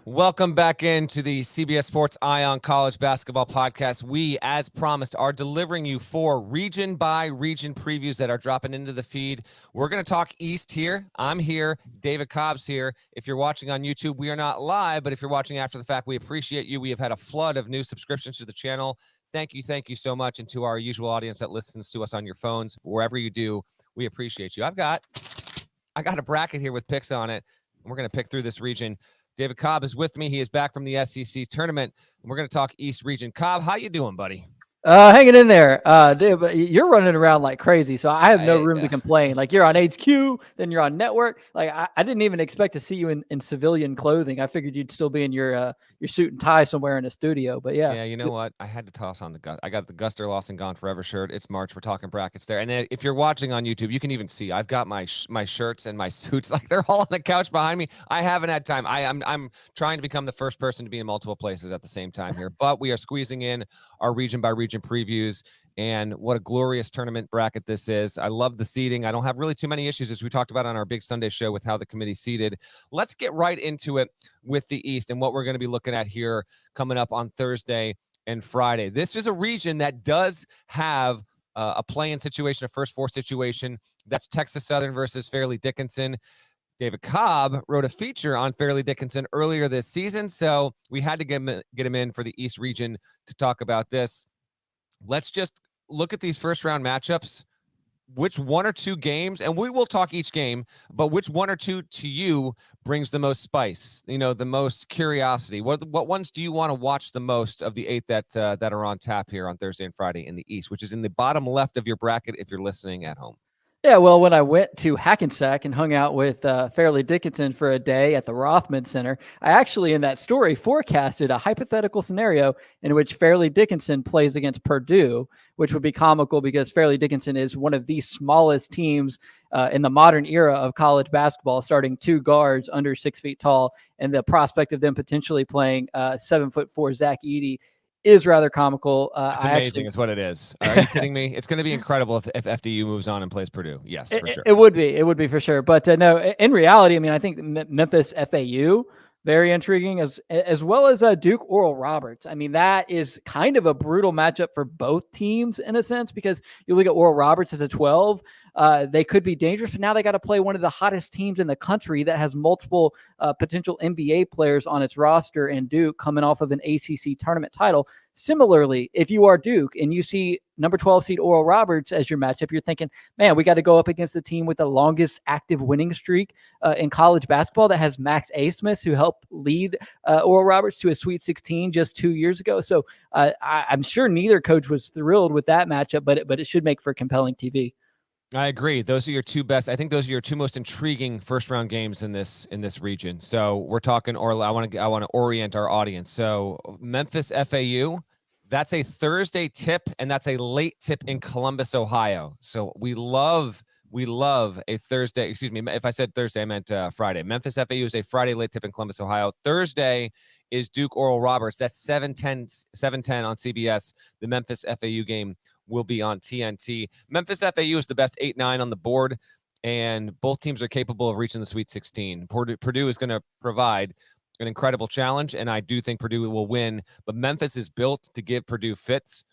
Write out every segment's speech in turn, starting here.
Welcome back into the CBS Sports Eye on College Basketball Podcast. We, as promised, are delivering you 4 region-by-region previews that are dropping into the feed. We're going to talk East here. I'm here. David Cobb's here. If you're watching on YouTube, we are not live, but if you're watching after the fact, we appreciate you. We have had a flood of new subscriptions to the channel. Thank you so much. And to our usual audience that listens to us on your phones, wherever you do, we appreciate you. I got a bracket here with picks on it, and we're going to pick through this region. David Cobb is with me. He is back from the SEC tournament, and we're going to talk East Region. Cobb, how you doing, buddy? Hanging in there. Dude, but you're running around like crazy, so I have no room to complain. Like, you're on HQ, then you're on network. Like, I didn't even expect to see you in civilian clothing. I figured you'd still be in your suit and tie somewhere in a studio, but yeah. Yeah, you know what? I had to toss on I got the Guster Lost and Gone Forever shirt. It's March. We're talking brackets there. And then if you're watching on YouTube, you can even see I've got my shirts and my suits. Like, they're all on the couch behind me. I haven't had time. I'm trying to become the first person to be in multiple places at the same time here. But we are squeezing in our region by region previews. And what a glorious tournament bracket this is. I love the seeding. I don't have really too many issues, as we talked about on our big Sunday show, with how the committee seeded. Let's get right into it with the East and what we're going to be looking at here coming up on Thursday and Friday. This is a region that does have a play-in situation, a first 4 situation. That's Texas Southern versus Fairleigh Dickinson. David Cobb wrote a feature on Fairleigh Dickinson earlier this season, so we had to get him in for the East region to talk about this. Let's just look at these first-round matchups. Which 1 or 2 games, and we will talk each game, but which 1 or 2 to you brings the most spice, the most curiosity? What ones do you want to watch the most of the 8 that are on tap here on Thursday and Friday in the East, which is in the bottom left of your bracket if you're listening at home? Yeah, well, when I went to Hackensack and hung out with Fairleigh Dickinson for a day at the Rothman Center, I actually, in that story, forecasted a hypothetical scenario in which Fairleigh Dickinson plays against Purdue, which would be comical because Fairleigh Dickinson is one of the smallest teams in the modern era of college basketball, starting 2 guards under 6 feet tall, and the prospect of them potentially playing 7'4" Zach Edey is rather comical. It's amazing, is what it is. Are you kidding me? It's going to be incredible if FDU moves on and plays Purdue. Yes, for sure. It would be for sure. But no, in reality, I mean, I think Memphis FAU, very intriguing, as well as Duke Oral Roberts. I mean, that is kind of a brutal matchup for both teams in a sense, because you look at Oral Roberts as a 12. They could be dangerous, but now they got to play one of the hottest teams in the country that has multiple potential NBA players on its roster, and Duke coming off of an ACC tournament title. Similarly, if you are Duke and you see number 12 seed Oral Roberts as your matchup, you're thinking, man, we got to go up against the team with the longest active winning streak in college basketball, that has Max Abmas, who helped lead Oral Roberts to a Sweet 16 just 2 years ago. So I'm sure neither coach was thrilled with that matchup, but it should make for compelling TV. I agree. Those are your 2 best. I think those are your 2 most intriguing first-round games in this region. So we're talking, or I want to orient our audience. So Memphis FAU, that's a Thursday tip, and that's a late tip in Columbus, Ohio. So we love a Thursday. Excuse me, if I said Thursday, I meant Friday. Memphis FAU is a Friday late tip in Columbus, Ohio. Thursday is Duke Oral Roberts. That's 7:10 on CBS. The Memphis FAU game will be on TNT. Memphis FAU is the best 8-9 on the board, and both teams are capable of reaching the Sweet 16. Purdue is going to provide an incredible challenge, and I do think Purdue will win, but Memphis is built to give Purdue fits.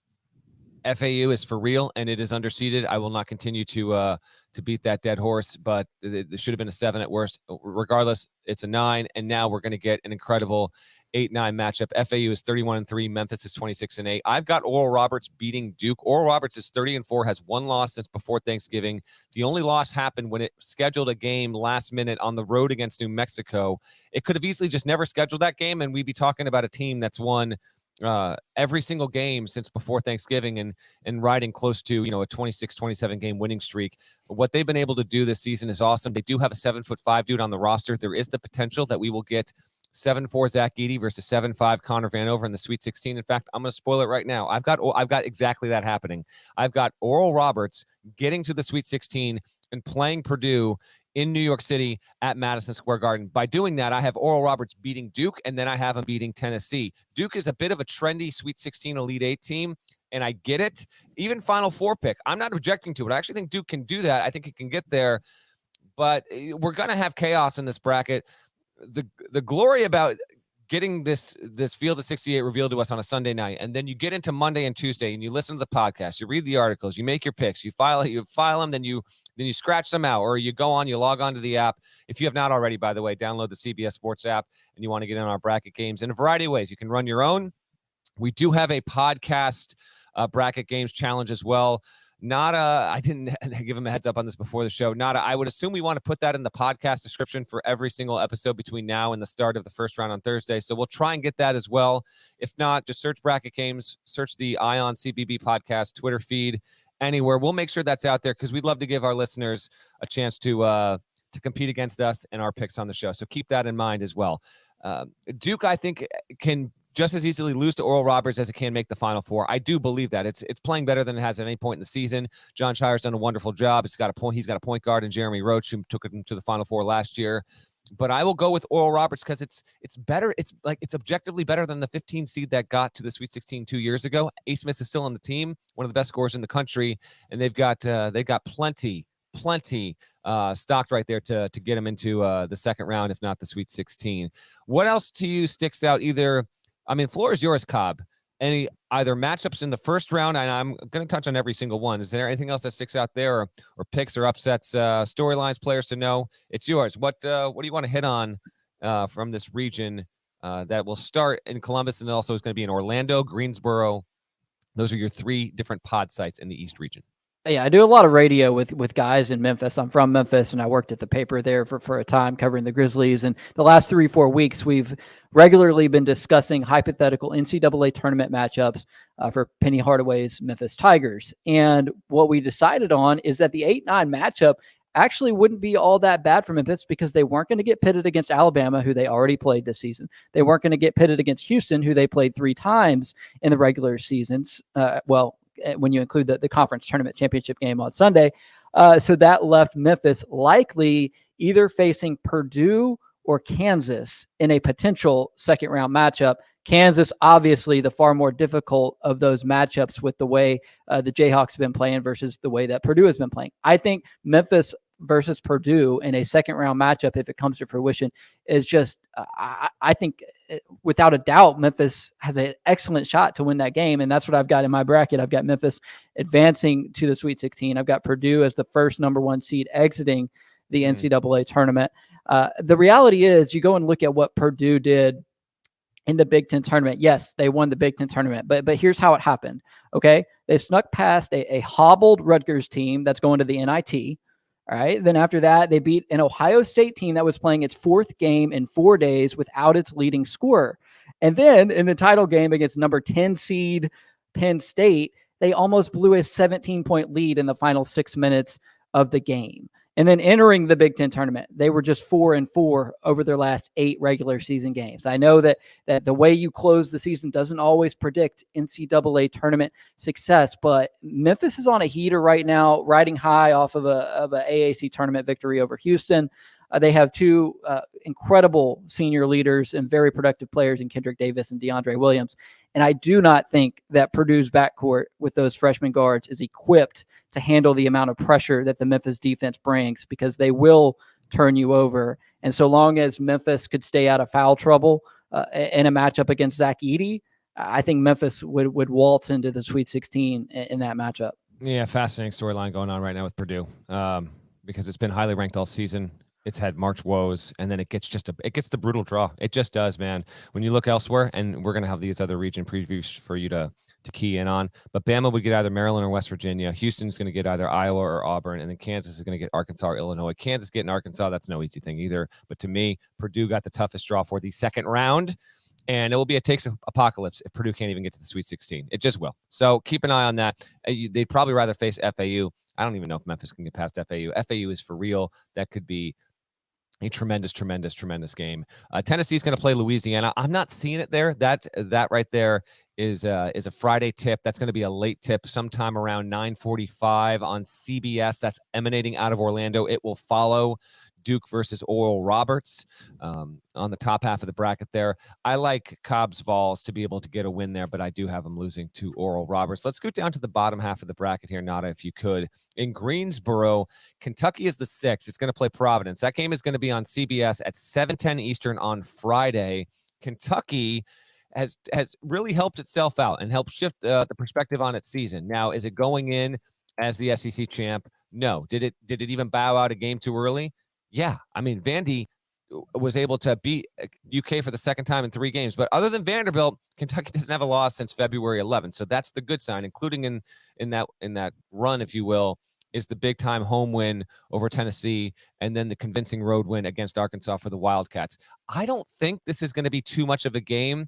FAU is for real, and it is underseeded. I will not continue to beat that dead horse, but it should have been a 7 at worst. Regardless, it's a 9, and now we're going to get an incredible 8-9 matchup. FAU is 31-3. Memphis is 26-8. I've got Oral Roberts beating Duke. Oral Roberts is 30-4, has 1 loss since before Thanksgiving. The only loss happened when it scheduled a game last minute on the road against New Mexico. It could have easily just never scheduled that game, and we'd be talking about a team that's won every single game since before Thanksgiving and riding close to, a 26-27 game winning streak. What they've been able to do this season is awesome. They do have a 7'5" dude on the roster. There is the potential that we will get 7'4" Zach Edey versus 7'5" Connor Vanover in the Sweet 16. In fact, I'm going to spoil it right now. I've got exactly that happening. I've got Oral Roberts getting to the Sweet 16 and playing Purdue in New York City at Madison Square Garden. By doing that, I have Oral Roberts beating Duke, and then I have him beating Tennessee. Duke is a bit of a trendy Sweet 16 Elite 8 team, and I get it. Even Final Four pick, I'm not objecting to it. I actually think Duke can do that. I think he can get there, but we're going to have chaos in this bracket. The glory about getting this field of 68 revealed to us on a Sunday night, and then you get into Monday and Tuesday and you listen to the podcast, you read the articles, you make your picks, you file them, then you scratch them out, or you log on to the app. If you have not already, by the way, download the CBS Sports app and you want to get in on our bracket games in a variety of ways. You can run your own. We do have a podcast bracket games challenge as well. I didn't give him a heads up on this before the show. I would assume we want to put that in the podcast description for every single episode between now and the start of the first round on Thursday. So we'll try and get that as well. If not, just search bracket games, search the Ion CBB podcast Twitter feed, anywhere. We'll make sure that's out there because we'd love to give our listeners a chance to compete against us and our picks on the show. So keep that in mind as well. Duke, I think, can just as easily lose to Oral Roberts as it can make the Final Four. I do believe that. It's playing better than it has at any point in the season. John Shire's done a wonderful job. He's got a point guard in Jeremy Roach, who took him to the Final Four last year. But I will go with Oral Roberts because it's better. It's objectively better than the 15 seed that got to the Sweet 16 2 years ago. A. Smith is still on the team, one of the best scorers in the country, and they've got plenty stocked right there to get him into the second round, if not the Sweet 16. What else to you sticks out? Floor is yours, Cobb. Any either matchups in the first round, and I'm going to touch on every single one. Is there anything else that sticks out there, or picks or upsets, storylines, players to know? It's yours. What do you want to hit on from this region that will start in Columbus and also is going to be in Orlando, Greensboro? Those are your three different pod sites in the East region. Yeah, I do a lot of radio with guys in Memphis. I'm from Memphis, and I worked at the paper there for a time covering the Grizzlies. And the last 3-4 weeks, we've regularly been discussing hypothetical NCAA tournament matchups for Penny Hardaway's Memphis Tigers. And what we decided on is that the 8-9 matchup actually wouldn't be all that bad for Memphis because they weren't going to get pitted against Alabama, who they already played this season. They weren't going to get pitted against Houston, who they played 3 times in the regular seasons. When you include the conference tournament championship game on Sunday. So that left Memphis likely either facing Purdue or Kansas in a potential second round matchup. Kansas, obviously, the far more difficult of those matchups with the way the Jayhawks have been playing versus the way that Purdue has been playing. I think Memphis versus Purdue in a second round matchup, if it comes to fruition, is just, I think without a doubt, Memphis has an excellent shot to win that game. And that's what I've got in my bracket. I've got Memphis advancing to the Sweet 16. I've got Purdue as the first number 1 seed exiting the NCAA tournament. The reality is you go and look at what Purdue did in the Big Ten tournament. Yes, they won the Big Ten tournament, but here's how it happened. Okay. They snuck past a hobbled Rutgers team that's going to the NIT. All right. Then after that, they beat an Ohio State team that was playing its 4th game in 4 days without its leading scorer. And then in the title game against number 10 seed Penn State, they almost blew a 17-point lead in the final 6 minutes of the game. And then entering the Big Ten tournament, they were just 4-4 over their last 8 regular season games. I know that the way you close the season doesn't always predict NCAA tournament success, but Memphis is on a heater right now, riding high off of a AAC tournament victory over Houston. They have 2 incredible senior leaders and very productive players in Kendrick Davis and DeAndre Williams. And I do not think that Purdue's backcourt with those freshman guards is equipped to handle the amount of pressure that the Memphis defense brings, because they will turn you over. And so long as Memphis could stay out of foul trouble in a matchup against Zach Edey, I think Memphis would waltz into the Sweet 16 in that matchup. Yeah, fascinating storyline going on right now with Purdue because it's been highly ranked all season. It's had March woes, and then it gets the brutal draw. It just does, man. When you look elsewhere, and we're going to have these other region previews for you to key in on, but Bama would get either Maryland or West Virginia. Houston's going to get either Iowa or Auburn, and then Kansas is going to get Arkansas or Illinois. Kansas getting Arkansas, that's no easy thing either. But to me, Purdue got the toughest draw for the second round, and it will be a takes apocalypse if Purdue can't even get to the Sweet 16. It just will. So keep an eye on that. They'd probably rather face FAU. I don't even know if Memphis can get past FAU. FAU is for real. That could be a tremendous game. Tennessee's going to play Louisiana. I'm not seeing it there. That right there is a Friday tip. That's going to be a late tip sometime around 9:45 on CBS. That's emanating out of Orlando. It will follow Duke versus Oral Roberts on the top half of the bracket there. I like Cobb's Vols to be able to get a win there, but I do have them losing to Oral Roberts. Let's go down to the bottom half of the bracket here, Nada, if you could. In Greensboro, Kentucky is the 6th. It's going to play Providence. That game is going to be on CBS at 7:10 Eastern on Friday. Kentucky has really helped itself out and helped shift the perspective on its season. Now, is it going in as the SEC champ? No. Did it even bow out a game too early? Yeah. I mean, Vandy was able to beat UK for the second time in 3 games. But other than Vanderbilt, Kentucky doesn't have a loss since February 11th. So that's the good sign, including in that run, if you will, is the big time home win over Tennessee and then the convincing road win against Arkansas for the Wildcats. I don't think this is going to be too much of a game.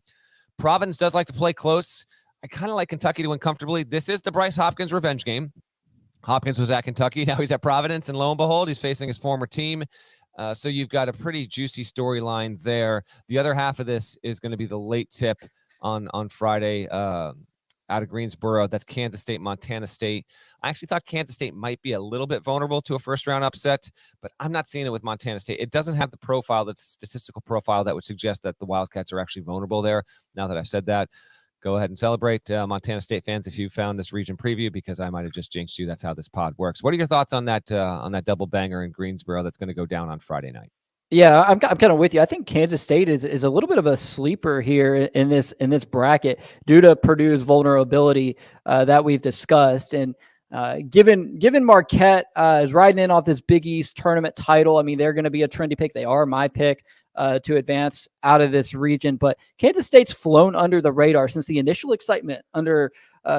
Providence does like to play close. I kind of like Kentucky to win comfortably. This is the Bryce Hopkins revenge game. Hopkins was at Kentucky. Now he's at Providence, and lo and behold, he's facing his former team. So you've got a pretty juicy storyline there. The other half of this is going to be the late tip on Friday out of Greensboro. That's Kansas State, Montana State. I actually thought Kansas State might be a little bit vulnerable to a first-round upset, but I'm not seeing it with Montana State. It doesn't have the profile, that statistical profile that would suggest that the Wildcats are actually vulnerable there. Now that I've said that, go ahead and celebrate, Montana State fans, if you found this region preview, because I might have just jinxed you. That's how this pod works. What are your thoughts on that double banger in Greensboro that's going to go down on Friday night? Yeah, I'm kind of with you. I think Kansas State is a little bit of a sleeper here in this bracket due to Purdue's vulnerability that we've discussed. And given Marquette is riding in off this Big East tournament title, I mean, they're going to be a trendy pick. They are my pick to advance out of this region. But Kansas State's flown under the radar since the initial excitement under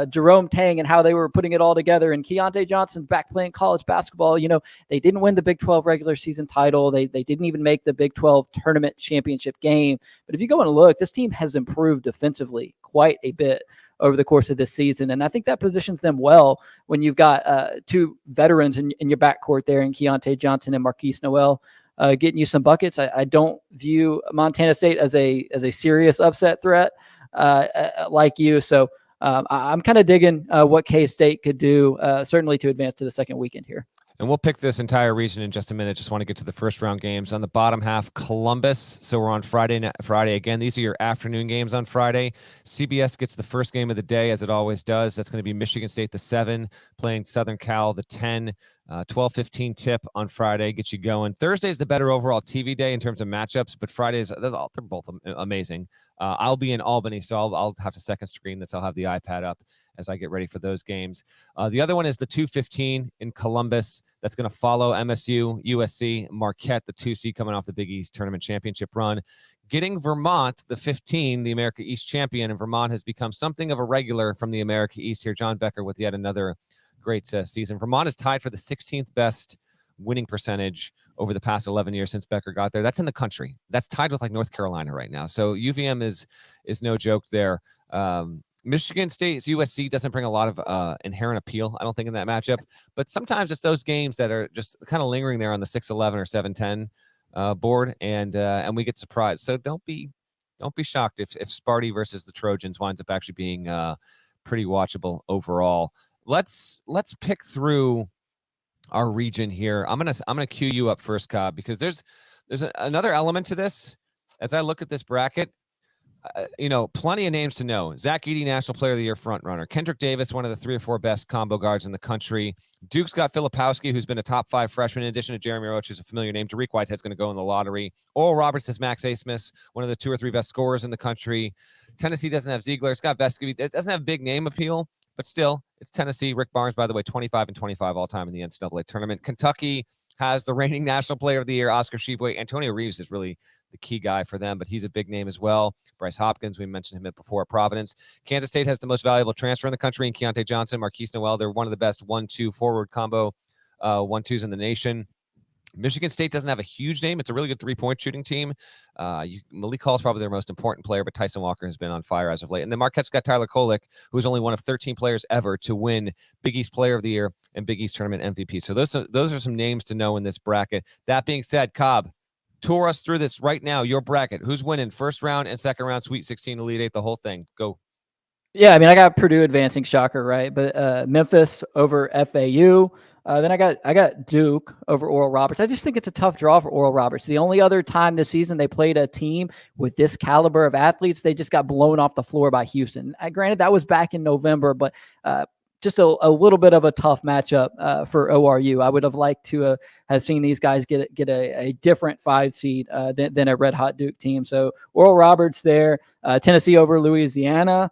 Jerome Tang and how they were putting it all together, and Keontae Johnson's back playing college basketball. You know, they didn't win the Big 12 regular season title. They didn't even make the Big 12 tournament championship game. But if you go and look, this team has improved defensively quite a bit over the course of this season. And I think that positions them well when you've got 2 veterans in your backcourt there in Keontae Johnson and Marquise Noel getting you some buckets. I don't view Montana State as a serious upset threat like you. So I'm kind of digging what K-State could do, certainly to advance to the second weekend here. And we'll pick this entire region in just a minute. Just want to get to the first round games. On the bottom half, Columbus. So we're on Friday. Again, these are your afternoon games on Friday. CBS gets the first game of the day, as it always does. That's going to be Michigan State, the 7, playing Southern Cal, the 10. 12:15 tip on Friday, get you going. Thursday is the better overall TV day in terms of matchups, but Fridays, they're both amazing. I'll be in Albany, so I'll have to second screen this. I'll have the iPad up as I get ready for those games. The other one is the 2:15 in Columbus. That's going to follow MSU, USC, Marquette, the 2 seed coming off the Big East tournament championship run. Getting Vermont, the 15, the America East champion, and Vermont has become something of a regular from the America East here. John Becker with yet another great season. Vermont is tied for the 16th best winning percentage over the past 11 years since Becker got there. That's in the country. That's tied with like North Carolina right now. So UVM is no joke there. Michigan State's USC doesn't bring a lot of inherent appeal, I don't think, in that matchup. But sometimes it's those games that are just kind of lingering there on the 6-11 or 7-10 board, and we get surprised. So don't be shocked if Sparty versus the Trojans winds up actually being pretty watchable overall. Let's pick through our region here. I'm gonna cue you up first, Cobb, because there's another element to this. As I look at this bracket, plenty of names to know. Zach Edey, National Player of the Year frontrunner. Kendrick Davis, one of the 3 or 4 best combo guards in the country. Duke's got Filipowski, who's been a top 5 freshman, in addition to Jeremy Roach, who's a familiar name. Tariq Whitehead's going to go in the lottery. Oral Roberts is Max Asmus, one of the 2 or 3 best scorers in the country. Tennessee doesn't have Ziegler. Scott Vescovy. It doesn't have big name appeal, but still, it's Tennessee. Rick Barnes, by the way, 25-25 all-time in the NCAA tournament. Kentucky has the reigning National Player of the Year, Oscar Tshiebwe. Antonio Reeves is really the key guy for them, but he's a big name as well. Bryce Hopkins, we mentioned him before at Providence. Kansas State has the most valuable transfer in the country in Keontae Johnson, Marquise Noel. They're one of the best 1-2 forward combo 1-2s in the nation. Michigan State doesn't have a huge name. It's a really good 3-point shooting team. Malik Hall is probably their most important player, but Tyson Walker has been on fire as of late. And then Marquette's got Tyler Kolek, who's only one of 13 players ever to win Big East Player of the Year and Big East Tournament MVP. So those are some names to know in this bracket. That being said, Cobb, tour us through this right now. Your bracket. Who's winning first round and second round, Sweet 16, Elite 8, the whole thing? Go. Yeah, I mean, I got Purdue advancing, shocker, right? But Memphis over FAU. Then I got Duke over Oral Roberts. I just think it's a tough draw for Oral Roberts. The only other time this season they played a team with this caliber of athletes, they just got blown off the floor by Houston. Granted, that was back in November, but just a little bit of a tough matchup for ORU. I would have liked to have seen these guys get a different 5 seed than a red hot Duke team. So Oral Roberts there, Tennessee over Louisiana,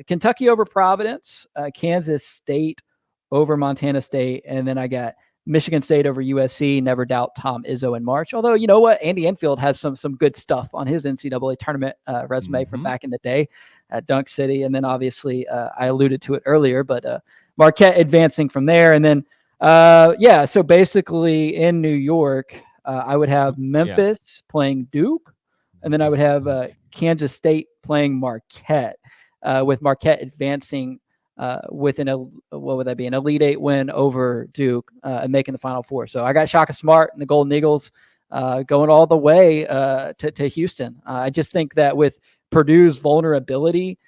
Kentucky over Providence, Kansas State over Montana State, and then I got Michigan State over USC. Never doubt Tom Izzo in March. Although, you know what? Andy Enfield has some good stuff on his NCAA tournament resume from back in the day at Dunk City. And then obviously, I alluded to it earlier, but Marquette advancing from there. And then, so basically in New York, I would have Memphis playing Duke. And then I would have Kansas State playing Marquette, with Marquette advancing with what would that be? An Elite Eight win over Duke and making the Final Four. So I got Shaka Smart and the Golden Eagles going all the way to Houston. I just think that with Purdue's vulnerability,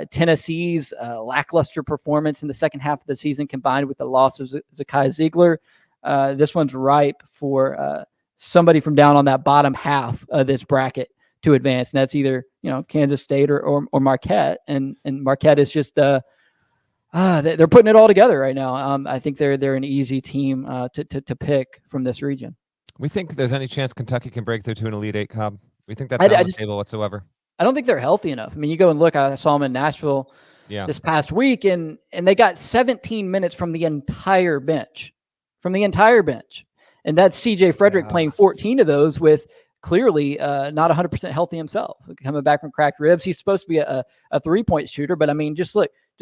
Tennessee's lackluster performance in the second half of the season, combined with the loss of Zakai Ziegler, this one's ripe for somebody from down on that bottom half of this bracket to advance, and that's either Kansas State or Marquette, and Marquette is just they're putting it all together right now. I think they're an easy team to pick from this region. We think there's any chance Kentucky can break through to an Elite Eight, Cobb? We think that's on the table whatsoever? I don't think they're healthy enough. I mean, you go and look. I saw them in Nashville this past week, and they got 17 minutes from the entire bench, and that's C.J. Frederick playing 14 of those with clearly not 100% healthy himself, coming back from cracked ribs. He's supposed to be a 3-point shooter, but I mean, just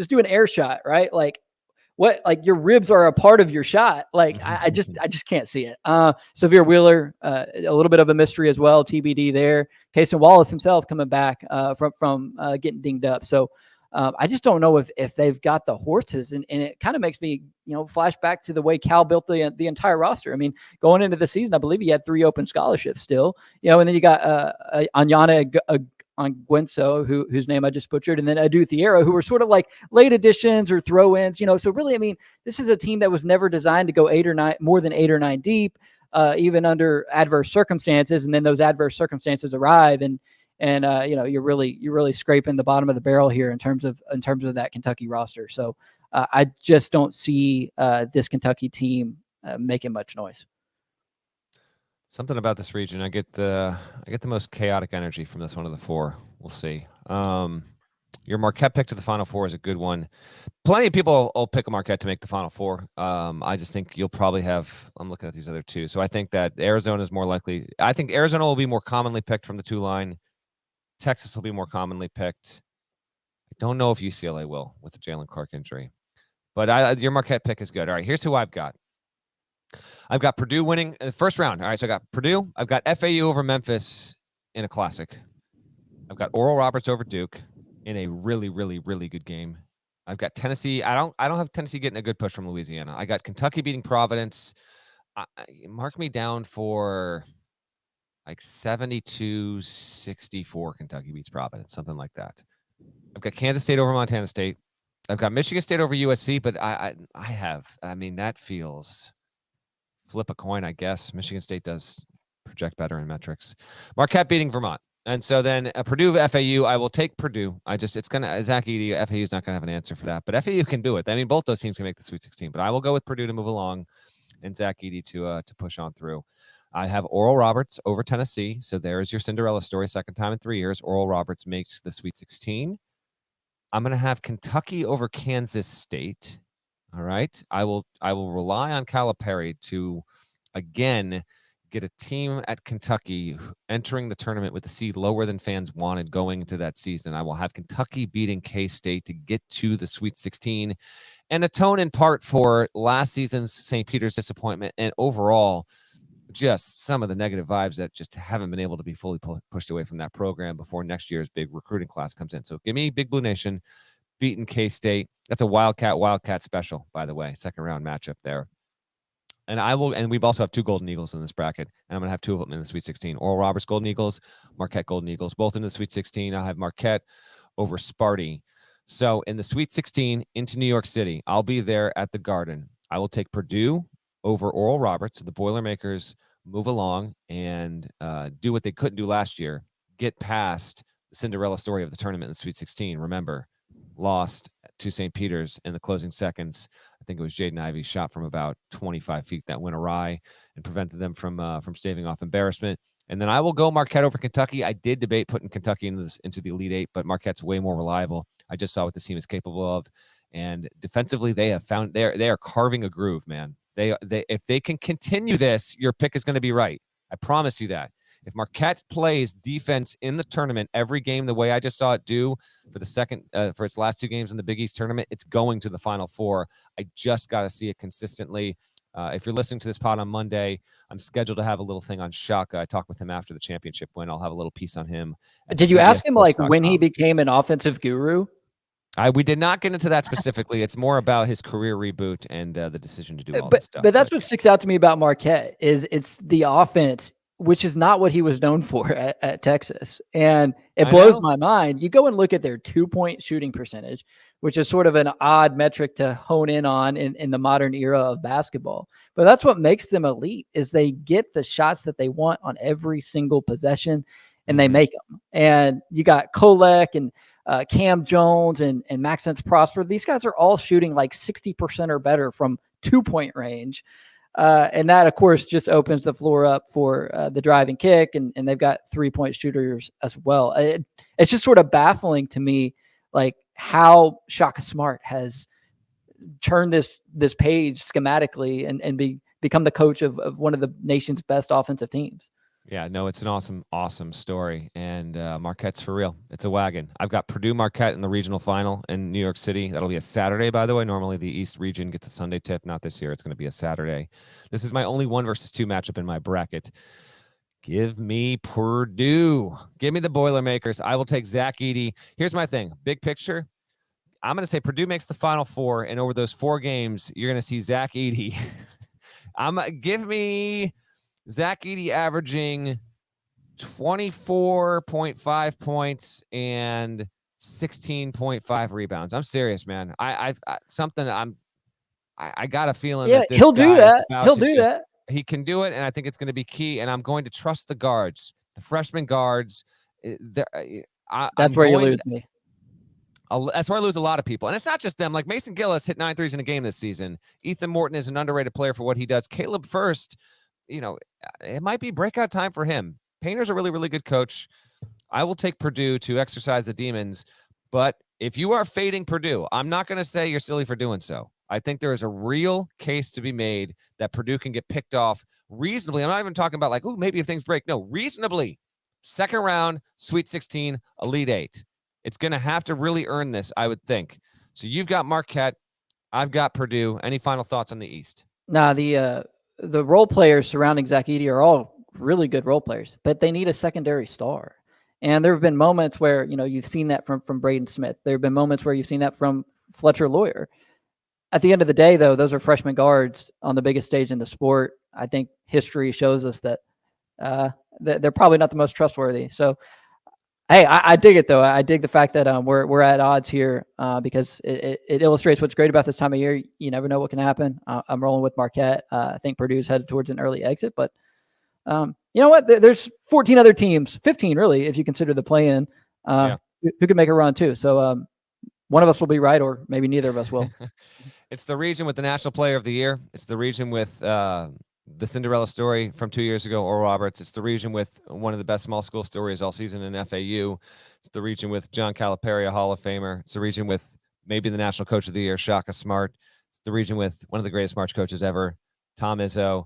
do an air shot, right? Like your ribs are a part of your shot. Like I just can't see it. Severe Wheeler, a little bit of a mystery as well. TBD there. Cason Wallace himself coming back from getting dinged up. So I just don't know if they've got the horses, and it kind of makes me flash back to the way Cal built the entire roster. I mean, going into the season, I believe he had 3 open scholarships still. And then you got Anyana Guenso, whose name I just butchered, and then Adu Thiero, who were sort of like late additions or throw-ins. So really, I mean, this is a team that was never designed to go more than 8 or 9 deep, even under adverse circumstances. And then those adverse circumstances arrive, and you're really scraping the bottom of the barrel here in terms of that Kentucky roster. So I just don't see this Kentucky team making much noise. Something about this region, I get the most chaotic energy from this one of the 4. We'll see. Your Marquette pick to the Final Four is a good one. Plenty of people will pick a Marquette to make the Final Four. I just think you'll probably have. I'm looking at these other 2, so I think that Arizona is more likely. I think Arizona will be more commonly picked from the 2 line. Texas will be more commonly picked. I don't know if UCLA will with the Jalen Clark injury, but your Marquette pick is good. All right, here's who I've got. I've got Purdue winning the first round. All right, so I got Purdue. I've got FAU over Memphis in a classic. I've got Oral Roberts over Duke in a really, really, really good game. I've got Tennessee. I don't have Tennessee getting a good push from Louisiana. I got Kentucky beating Providence. Mark me down for like 72-64 Kentucky beats Providence, something like that. I've got Kansas State over Montana State. I've got Michigan State over USC, but I mean, that feels flip a coin, I guess. Michigan State does project better in metrics. Marquette beating Vermont. And so then Purdue FAU, I will take Purdue. Zach Edey, FAU is not going to have an answer for that, but FAU can do it. I mean, both those teams can make the Sweet 16, but I will go with Purdue to move along and Zach Edey to push on through. I have Oral Roberts over Tennessee. So there's your Cinderella story. Second time in 3 years, Oral Roberts makes the Sweet 16. I'm going to have Kentucky over Kansas State. All right. I will rely on Calipari to, again, get a team at Kentucky entering the tournament with a seed lower than fans wanted going into that season. I will have Kentucky beating K-State to get to the Sweet 16 and atone in part for last season's St. Peter's disappointment and overall just some of the negative vibes that just haven't been able to be fully pushed away from that program before next year's big recruiting class comes in. So give me Big Blue Nation beating K-State. That's a Wildcat special, by the way, second round matchup there. And we've also have 2 Golden Eagles in this bracket, and I'm going to have 2 of them in the Sweet 16. Oral Roberts Golden Eagles, Marquette Golden Eagles, both in the Sweet 16. I'll have Marquette over Sparty. So in the Sweet 16 into New York City, I'll be there at the Garden. I will take Purdue over Oral Roberts. The Boilermakers move along and do what they couldn't do last year, get past the Cinderella story of the tournament in the Sweet 16. Remember, lost to St. Peter's in the closing seconds. I think it was Jaden Ivey's shot from about 25 feet that went awry and prevented them from staving off embarrassment. And then I will go Marquette over Kentucky. I did debate putting Kentucky into the Elite Eight, but Marquette's way more reliable. I just saw what this team is capable of, and defensively, they have found they are carving a groove, man. They if they can continue this, your pick is going to be right. I promise you that. If Marquette plays defense in the tournament every game the way I just saw it do for its last 2 games in the Big East tournament, it's going to the Final Four. I just got to see it consistently. If you're listening to this pod on Monday, I'm scheduled to have a little thing on Shaka. I talked with him after the championship win. I'll have a little piece on him. Did you ask him like when he became an offensive guru? We did not get into that specifically. It's more about his career reboot and the decision to do all this stuff. But that's what sticks out to me about Marquette is it's the offense, which is not what he was known for at Texas. And it blows my mind. You go and look at their 2-point shooting percentage, which is sort of an odd metric to hone in on in the modern era of basketball. But that's what makes them elite is they get the shots that they want on every single possession, and they make them. And you got Kolek and Cam Jones and Maxence Prosper. These guys are all shooting like 60% or better from 2-point range. And that, of course, just opens the floor up for the driving kick, and they've got 3-point shooters as well. It's just sort of baffling to me, like how Shaka Smart has turned this page schematically and become the coach of one of the nation's best offensive teams. Yeah, no, it's an awesome story. And Marquette's for real. It's a wagon. I've got Purdue Marquette in the regional final in New York City. That'll be a Saturday, by the way. Normally the East region gets a Sunday tip. Not this year. It's going to be a Saturday. This is my only 1 versus 2 matchup in my bracket. Give me Purdue. Give me the Boilermakers. I will take Zach Edey. Here's my thing. Big picture. I'm going to say Purdue makes the Final Four, and over those 4 games, you're going to see Zach Edey. Give me Zach Edey averaging 24.5 points and 16.5 rebounds. I'm serious, man. I got a feeling that this he'll do that. He'll do that. He can do it, and I think it's going to be key. And I'm going to trust the guards, the freshman guards. That's where you lose me. That's where I lose a lot of people. And it's not just them. Like Mason Gillis hit 9 threes in a game this season. Ethan Morton is an underrated player for what he does. Caleb First, it might be breakout time for him. Painter's a really, really good coach. I will take Purdue to exercise the demons. But if you are fading Purdue, I'm not going to say you're silly for doing so. I think there is a real case to be made that Purdue can get picked off reasonably. I'm not even talking about like, oh, maybe if things break. No, reasonably. Second round, Sweet 16, Elite 8. It's going to have to really earn this, I would think. So you've got Marquette. I've got Purdue. Any final thoughts on the East? Nah, the role players surrounding Zach Edey are all really good role players, but they need a secondary star. And there have been moments where, you've seen that from Braden Smith. There have been moments where you've seen that from Fletcher Lawyer. At the end of the day, though, those are freshman guards on the biggest stage in the sport. I think history shows us that they're probably not the most trustworthy. So, hey, I dig it, though. I dig the fact that we're at odds here because it illustrates what's great about this time of year. You never know what can happen. I'm rolling with Marquette. I think Purdue's headed towards an early exit, but you know what? There's 14 other teams, 15 really, if you consider the play-in, who can make a run too. So one of us will be right, or maybe neither of us will. It's the region with the National Player of the Year. It's the region with the Cinderella story from 2 years ago, Oral Roberts. It's the region with one of the best small school stories all season in FAU. It's the region with John Calipari, a Hall of Famer. It's the region with maybe the National Coach of the Year, Shaka Smart. It's the region with one of the greatest March coaches ever, Tom Izzo.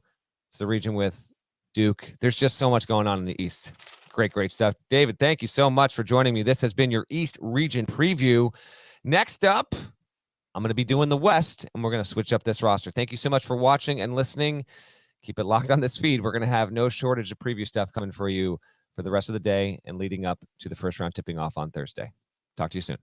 It's the region with Duke. There's just so much going on in the East. Great stuff. David, thank you so much for joining me. This has been your East Region preview. Next up, I'm going to be doing the West, and we're going to switch up this roster. Thank you so much for watching and listening. Keep it locked on this feed. We're going to have no shortage of preview stuff coming for you for the rest of the day and leading up to the first round tipping off on Thursday. Talk to you soon.